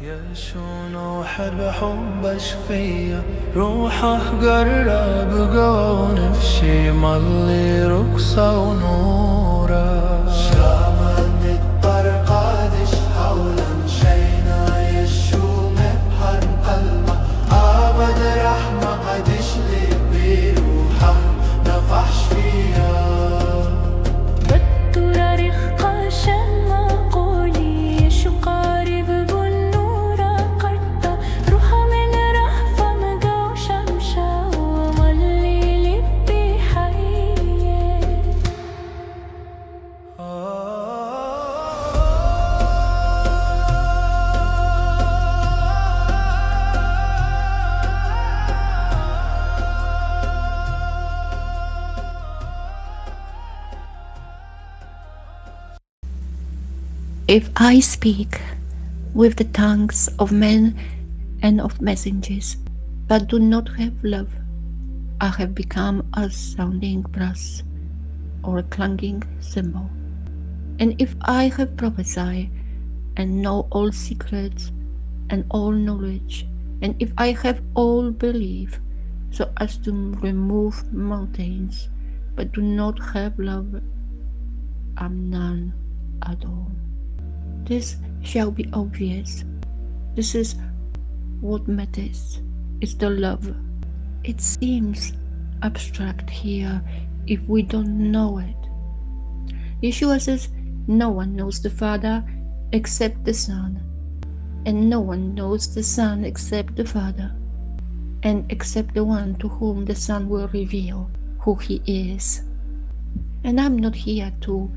يا شنو حد بحبش فيا روحه قرب قون في شي مالي رقصة ونورة شامة مضطر قادش حولا مشينا يشوم بحر قلبه عبد رحمة قدش لي بروحه نفحش فيها If I speak with the tongues of men and of messengers, but do not have love, I have become a sounding brass or a clanging cymbal. And if I have prophesied and know all secrets and all knowledge, and if I have all belief so as to remove mountains, but do not have love, I'm none at all. This shall be obvious. This is what matters, is the love. It seems abstract here if we don't know it. Yeshua says, no one knows the Father except the Son, and no one knows the Son except the Father, and except the one to whom the Son will reveal who he is. And I'm not here to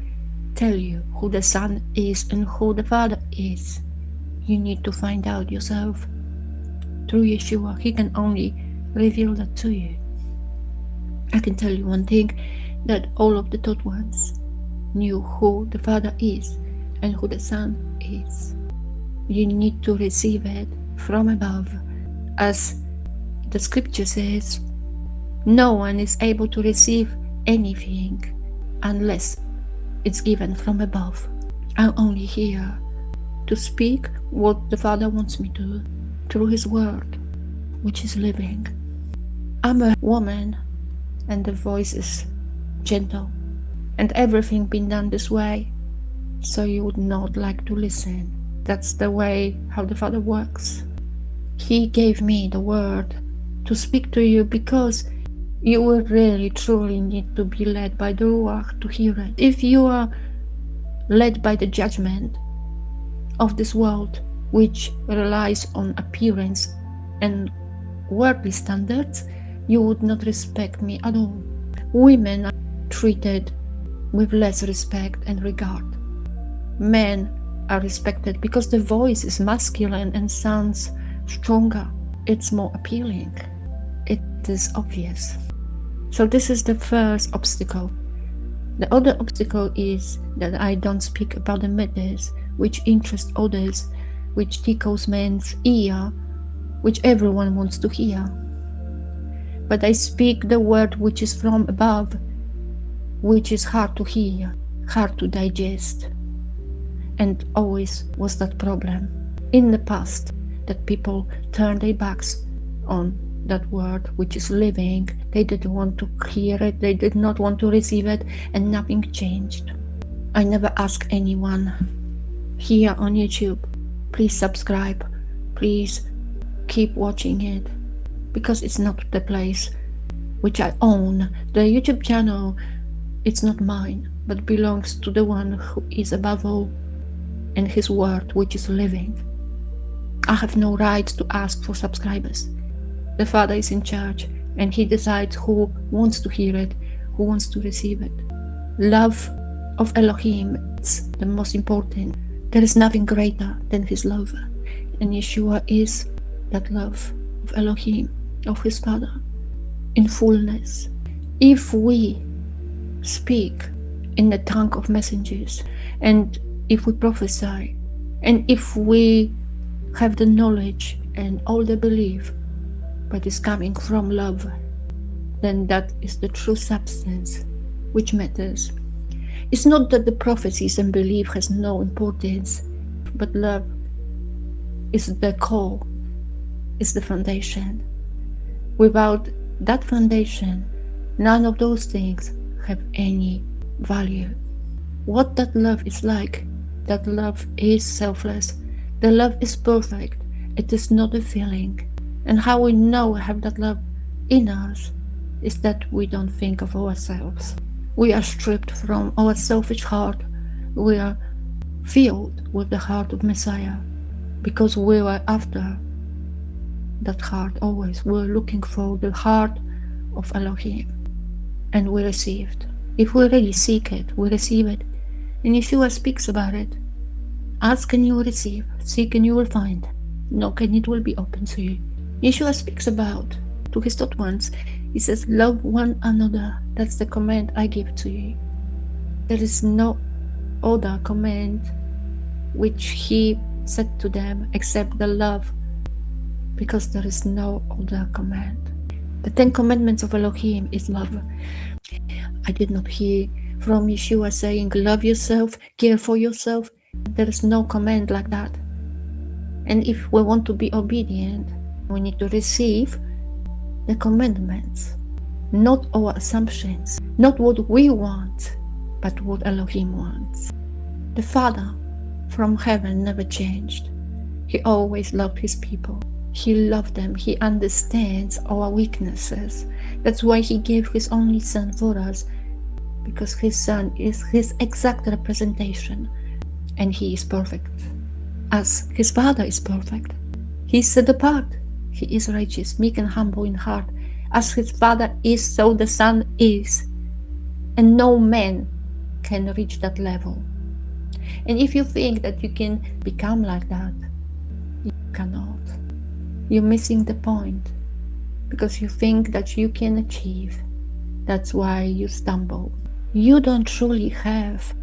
tell you who the Son is and who the Father is. You need to find out yourself. Through Yeshua, he can only reveal that to you. I can tell you one thing, that all of the taught ones knew who the Father is and who the Son is. You need to receive it from above. As the scripture says, no one is able to receive anything unless it's given from above. I'm only here to speak what the Father wants me to through his word, which is living. I'm a woman and the voice is gentle, and everything been done this way so you would not like to listen. That's the way how the Father works. He gave me the word to speak to you because you will really truly need to be led by the Ruach to hear it. If you are led by the judgment of this world, which relies on appearance and worldly standards, you would not respect me at all. Women are treated with less respect and regard. Men are respected because the voice is masculine and sounds stronger. It's more appealing. It is obvious. So this is the first obstacle. The other obstacle is that I don't speak about the matters which interest others, which tickles men's ear, which everyone wants to hear. But I speak the word which is from above, which is hard to hear, hard to digest. And always was that problem in the past, that people turned their backs on that word which is living. They didn't want to hear it, they did not want to receive it, and nothing changed. I never ask anyone here on YouTube, please subscribe, please keep watching it, because it's not the place which I own. The YouTube channel, it's not mine, but belongs to the one who is above all, and his word which is living. I have no right to ask for subscribers. The Father is in charge, and he decides who wants to hear it, who wants to receive it. Love of Elohim, it's the most important. There is nothing greater than his love, and Yeshua is that love of Elohim, of his Father, in fullness. If we speak in the tongue of messengers, and if we prophesy, and if we have the knowledge and all the belief, but is coming from love, then that is the true substance which matters. It's not that the prophecies and belief has no importance, but love is the core, is the foundation. Without that foundation, none of those things have any value. What that love is like, that love is selfless. The love is perfect. It is not a feeling. And how we know we have that love in us is that we don't think of ourselves. We are stripped from our selfish heart. We are filled with the heart of Messiah, because we were after that heart always. We're looking for the heart of Elohim, and we received. If we really seek it, we receive it. And Yeshua speaks about it. Ask and you will receive. Seek and you will find. Knock and it will be open to you. Yeshua speaks about, to his taught ones, he says, love one another. That's the command I give to you. There is no other command which he said to them except the love, because there is no other command. The 10 commandments of Elohim is love. I did not hear from Yeshua saying, love yourself, care for yourself. There is no command like that. And if we want to be obedient, we need to receive the commandments, not our assumptions, not what we want, but what Elohim wants. The Father from heaven never changed. He always loved his people. He loved them. He understands our weaknesses. That's why he gave his only son for us, because his son is his exact representation, and he is perfect, as his Father is perfect. He is set apart. He is righteous, meek and humble in heart. As his Father is, so the Son is. And no man can reach that level. And if you think that you can become like that, you cannot. You're missing the point, because you think that you can achieve. That's why you stumble. You don't truly have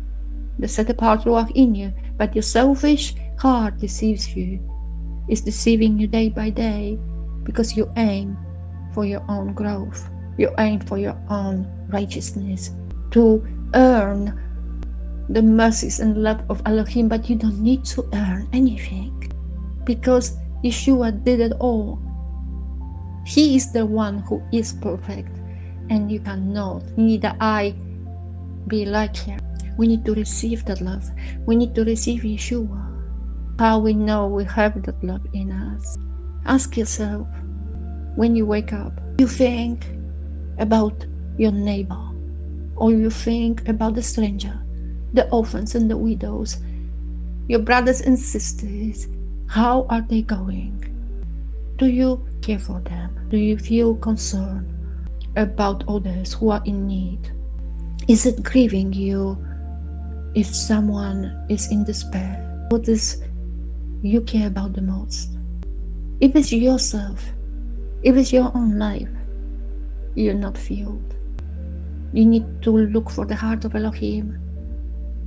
the set apart Ruach in you, but your selfish heart deceives you. It's deceiving you day by day, because you aim for your own growth. You aim for your own righteousness, to earn the mercies and love of Elohim, but you don't need to earn anything, because Yeshua did it all. He is the one who is perfect, and you cannot, neither I, be like him. We need to receive that love. We need to receive Yeshua. How we know we have that love in us? Ask yourself, when you wake up, you think about your neighbor, or you think about the stranger, the orphans and the widows, your brothers and sisters. How are they going? Do you care for them? Do you feel concerned about others who are in need? Is it grieving you if someone is in despair? What is you care about the most? If it's yourself, if it's your own life, you're not filled. You need to look for the heart of Elohim.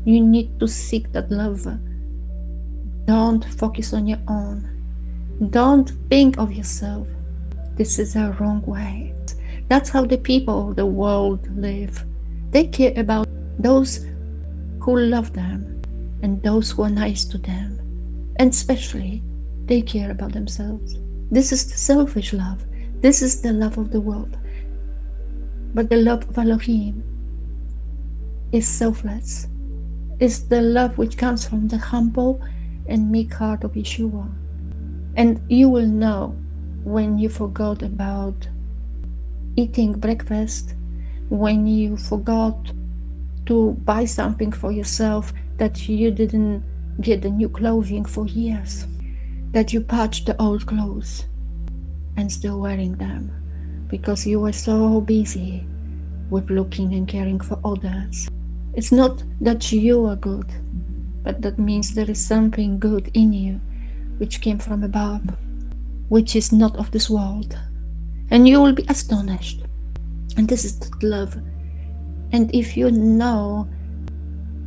You need to seek that love. Don't focus on your own. Don't think of yourself. This is a wrong way. That's how the people of the world live. They care about those who love them and those who are nice to them. And especially, they care about themselves. This is the selfish love. This is the love of the world. But the love of Elohim is selfless. It's the love which comes from the humble and meek heart of Yeshua. And you will know when you forgot about eating breakfast, when you forgot to buy something for yourself, that you didn't get the new clothing for years, that you patched the old clothes and still wearing them because you were so busy with looking and caring for others. It's not that you are good, but that means there is something good in you which came from above, which is not of this world, and you will be astonished. And this is the love. And if you know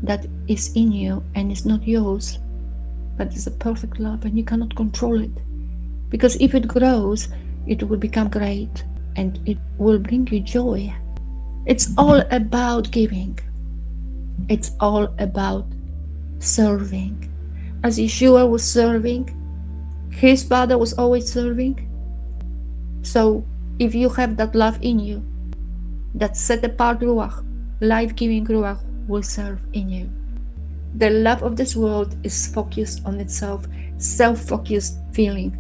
that is in you and it's not yours, but it's a perfect love, and you cannot control it, because if it grows, it will become great and it will bring you joy. It's all about giving. It's all about serving. As Yeshua was serving, His Father was always serving. So if you have that love in you, that set apart Ruach, life-giving Ruach will serve in you. The love of this world is focused on itself, self-focused feeling.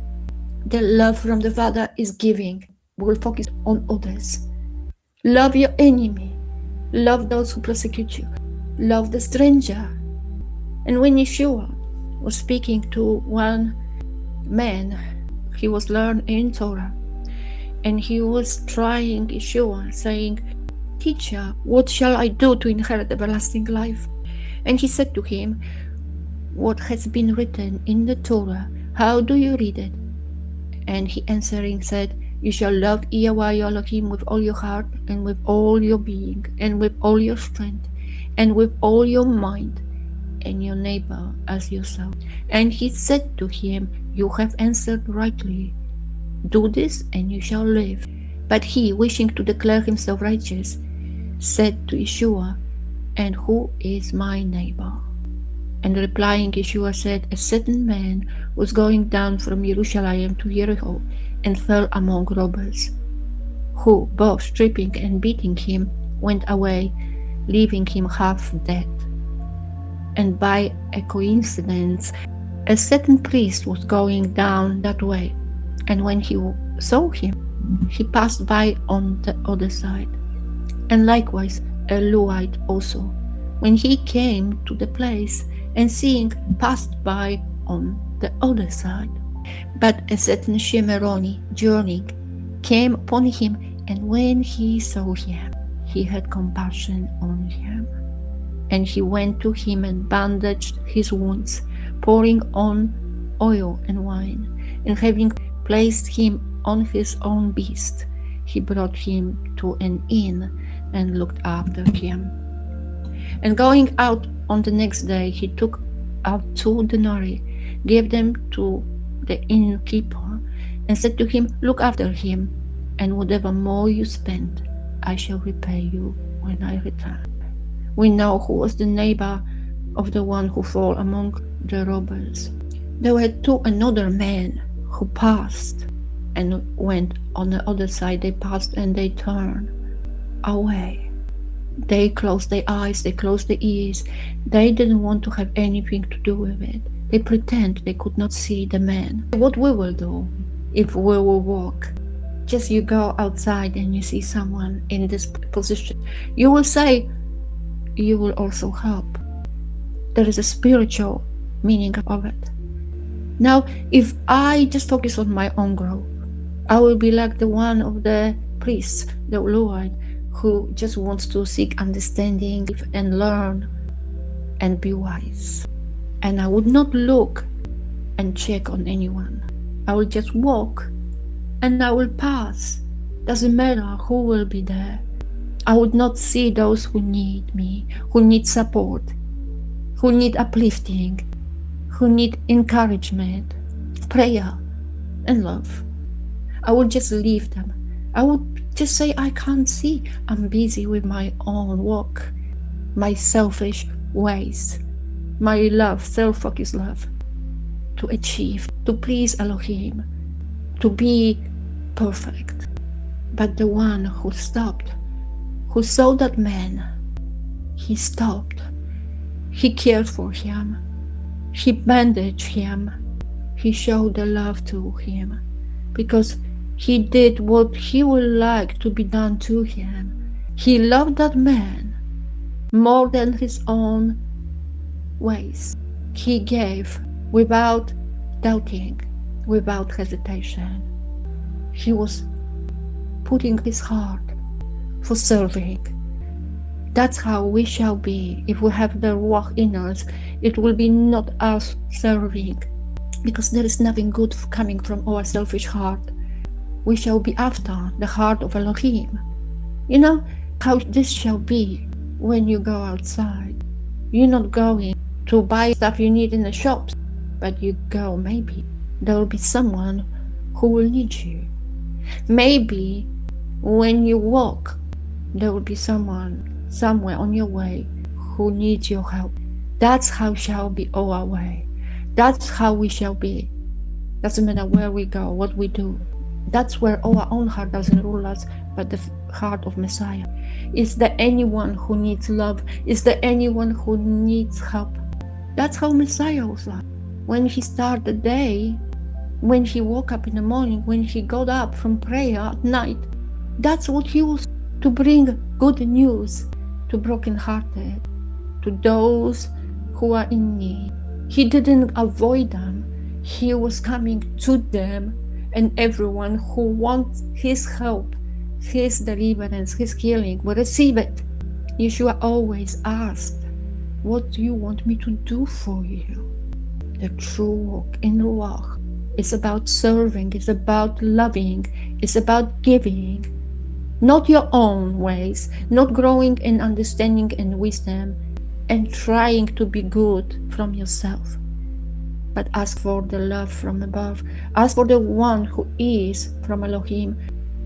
The love from the Father is giving, will focus on others. Love your enemy. Love those who persecute you. Love the stranger. And when Yeshua was speaking to one man, he was learned in Torah, and he was trying Yeshua, saying, "Teacher, what shall I do to inherit everlasting life?" And he said to him, "What has been written in the Torah, how do you read it?" And he answering said, "You shall love Yahweh your Elohim with all your heart, and with all your being, and with all your strength, and with all your mind, and your neighbor as yourself." And he said to him, "You have answered rightly. Do this, and you shall live." But he, wishing to declare himself righteous, said to Yeshua, "And who is my neighbor?" And replying, Yeshua said, "A certain man was going down from Jerusalem to Jericho, and fell among robbers, who, both stripping and beating him, went away, leaving him half dead. And by a coincidence, a certain priest was going down that way, and when he saw him, he passed by on the other side. And likewise a Levite also, when he came to the place, and seeing, passed by on the other side. But a certain Shemeroni, journeying, came upon him, and when he saw him, he had compassion on him. And he went to him and bandaged his wounds, pouring on oil and wine. And having placed him on his own beast, he brought him to an inn and looked after him. And going out on the next day, he took out 2 denarii, gave them to the innkeeper, and said to him, "Look after him, and whatever more you spend, I shall repay you when I return." We know who was the neighbor of the one who fell among the robbers. There were 2 another men who passed and went on the other side. They passed and they turned away. They closed their eyes, they closed their ears. They didn't want to have anything to do with it. They pretend they could not see the man. What we will do if we will walk, just you go outside and you see someone in this position, you will say, you will also help. There is a spiritual meaning of it. Now, if I just focus on my own growth, I will be like the one of the priests, the Levite, who just wants to seek understanding and learn and be wise. And I would not look and check on anyone. I will just walk and I will pass. Doesn't matter who will be there. I would not see those who need me, who need support, who need uplifting, who need encouragement, prayer, and love. I would just leave them. I would just say, I can't see. I'm busy with my own work, my selfish ways, my love, self-focused love, to achieve, to please Elohim, to be perfect. But the one who stopped, who saw that man, he stopped. He cared for him. He bandaged him. He showed the love to him, because he did what he would like to be done to him. He loved that man more than his own ways. He gave without doubting, without hesitation. He was putting his heart for serving. That's how we shall be. If we have the Ruach in us, it will be not us serving, because there is nothing good coming from our selfish heart. We shall be after the heart of Elohim. You know how this shall be when you go outside. You're not going to buy stuff you need in the shops, but you go, maybe there will be someone who will need you. Maybe when you walk, there will be someone somewhere on your way who needs your help. That's how shall be our way. That's how we shall be. Doesn't matter where we go, what we do. That's where our own heart doesn't rule us, but the heart of Messiah. Is there anyone who needs love? Is there anyone who needs help? That's how Messiah was like. When he started the day, when he woke up in the morning, when he got up from prayer at night, that's what he was, to bring good news to brokenhearted, to those who are in need. He didn't avoid them. He was coming to them, and everyone who wants his help, his deliverance, his healing will receive it. Yeshua always asked, what do you want me to do for you? The true walk in Ruach is about serving, it's about loving, it's about giving. Not your own ways, not growing in understanding and wisdom and trying to be good from yourself, but ask for the love from above. Ask for the one who is from Elohim.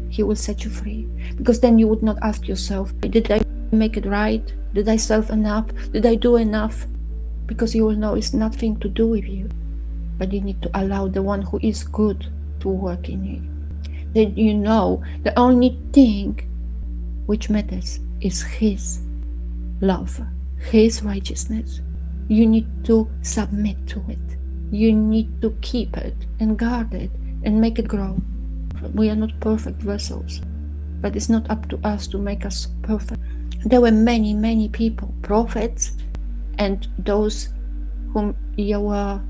He will set you free, because then you would not ask yourself, did I make it right? Did I serve enough? Did I do enough? Because you will know it's nothing to do with you, but you need to allow the one who is good to work in you. Then you know the only thing which matters is his love, his righteousness. You need to submit to it. You need to keep it and guard it and make it grow. We are not perfect vessels, but it's not up to us to make us perfect. There were many, many people, prophets, and those whom Yahweh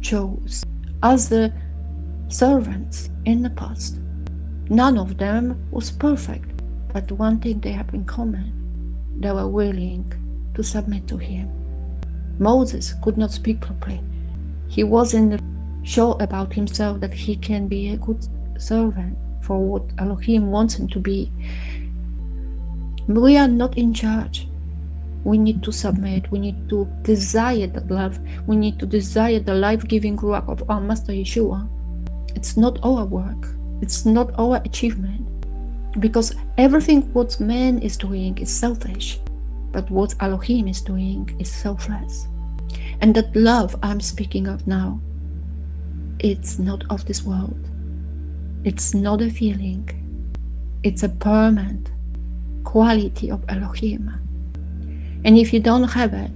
chose as the servants in the past. None of them was perfect, but one thing they have in common: they were willing to submit to him. Moses could not speak properly. He wasn't sure about himself that he can be a good servant for what Elohim wants him to be. We are not in charge. We need to submit. We need to desire that love. We need to desire the life-giving ruach of our Master Yeshua. It's not our work. It's not our achievement. Because everything what man is doing is selfish. But what Elohim is doing is selfless. And that love I'm speaking of now, it's not of this world. It's not a feeling. It's a permanent quality of Elohim. And if you don't have it,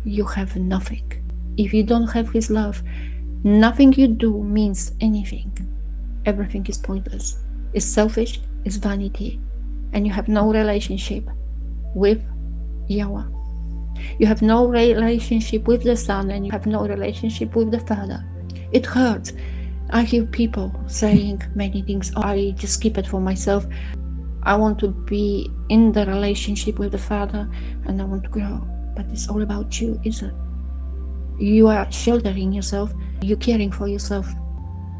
you have nothing. If you don't have his love, nothing you do means anything. Everything is pointless. It's selfish, it's vanity, and you have no relationship with Yahweh. You have no relationship with the Son, and you have no relationship with the Father. It hurts. I hear people saying many things. Oh, I just keep it for myself. I want to be in the relationship with the Father, and I want to grow. But it's all about you, isn't it? You are sheltering yourself. You're caring for yourself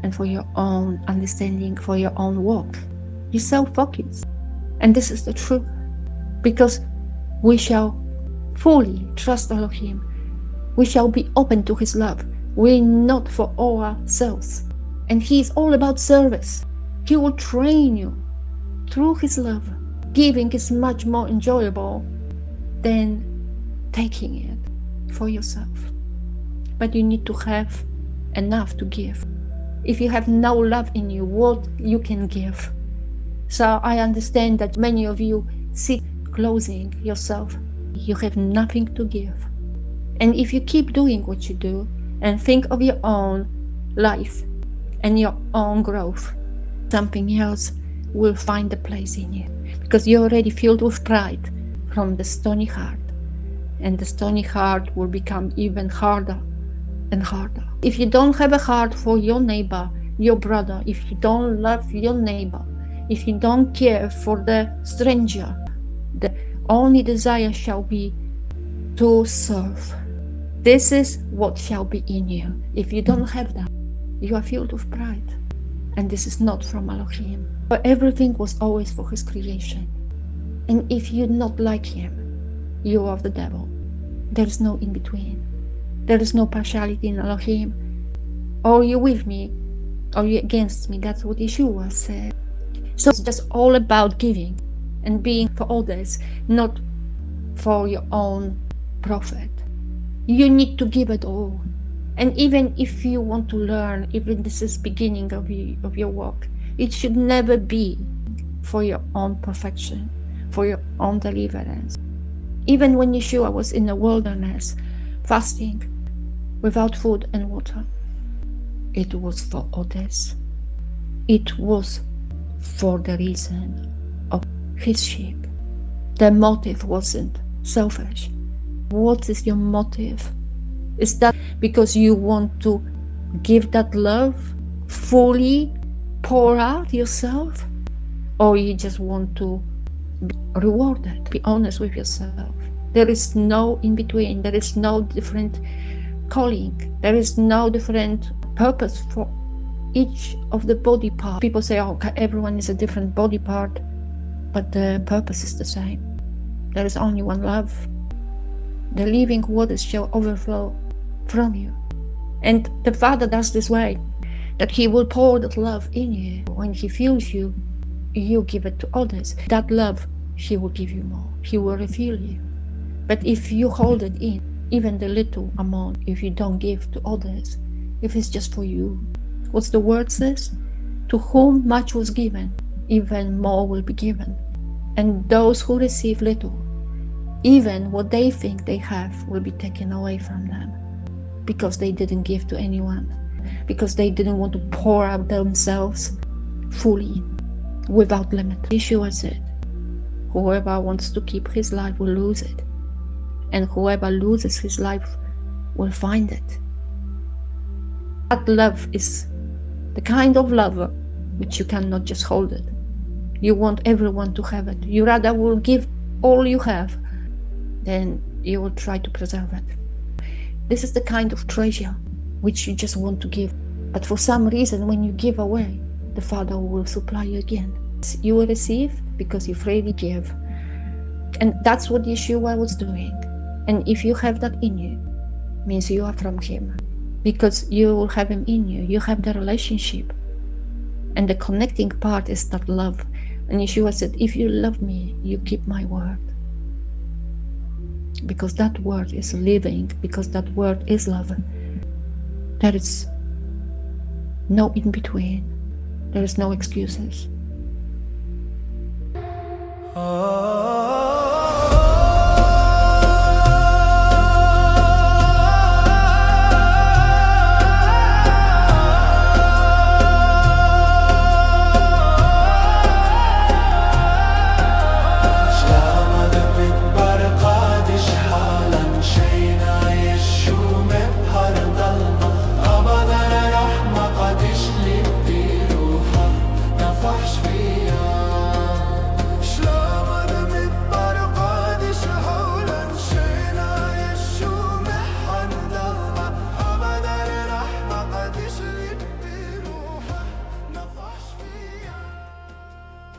and for your own understanding, for your own walk. You're self-focused. And this is the truth. Because we shall fully trust Elohim. We shall be open to his love. We're not for ourselves. And he is all about service. He will train you through his love. Giving is much more enjoyable than taking it for yourself. But you need to have enough to give. If you have no love in you, what you can give? So I understand that many of you seek closing yourself. You have nothing to give. And if you keep doing what you do and think of your own life and your own growth, something else will find a place in you, because you're already filled with pride from the stony heart, and the stony heart will become even harder and harder. If you don't have a heart for your neighbor, your brother, if you don't love your neighbor, if you don't care for the stranger, the only desire shall be to serve. This is what shall be in you. If you don't have that, you are filled with pride. And this is not from Elohim. But everything was always for his creation. And if you're not like him, you are of the devil. There is no in between. There is no partiality in Elohim. Or you're with me, or you're against me. That's what Yeshua said. So it's just all about giving and being for others, not for your own profit. You need to give it all. And even if you want to learn, even this is beginning of your walk, it should never be for your own perfection, for your own deliverance. Even when Yeshua was in the wilderness, fasting, without food and water, it was for others. It was for the reason of his sheep. The motive wasn't selfish. What is your motive? Is that because you want to give that love fully, pour out yourself? Or you just want to be rewarded? Be honest with yourself. There is no in between. There is no different calling. There is no different purpose for each of the body parts. People say, oh, everyone is a different body part, but the purpose is the same. There is only one love. The living waters shall overflow from you. And the Father does this way, that he will pour that love in you. When he fills you, you give it to others. That love, he will give you more. He will refill you. But if you hold it in, even the little amount, if you don't give to others, if it's just for you, what's the word says? To whom much was given, even more will be given. And those who receive little, even what they think they have will be taken away from them, because they didn't give to anyone, because they didn't want to pour out themselves fully, without limit. Yeshua said, whoever wants to keep his life will lose it, and whoever loses his life will find it. That love is the kind of love which you cannot just hold it. You want everyone to have it. You rather will give all you have than you will try to preserve it. This is the kind of treasure which you just want to give. But for some reason, when you give away, the Father will supply you again. You will receive because you freely give. And that's what Yeshua was doing. And if you have that in you, means you are from him. Because you will have him in you. You have the relationship. And the connecting part is that love. And Yeshua said, if you love me, you keep my word. Because that word is living, because that word is love. There is no in between. There is no excuses.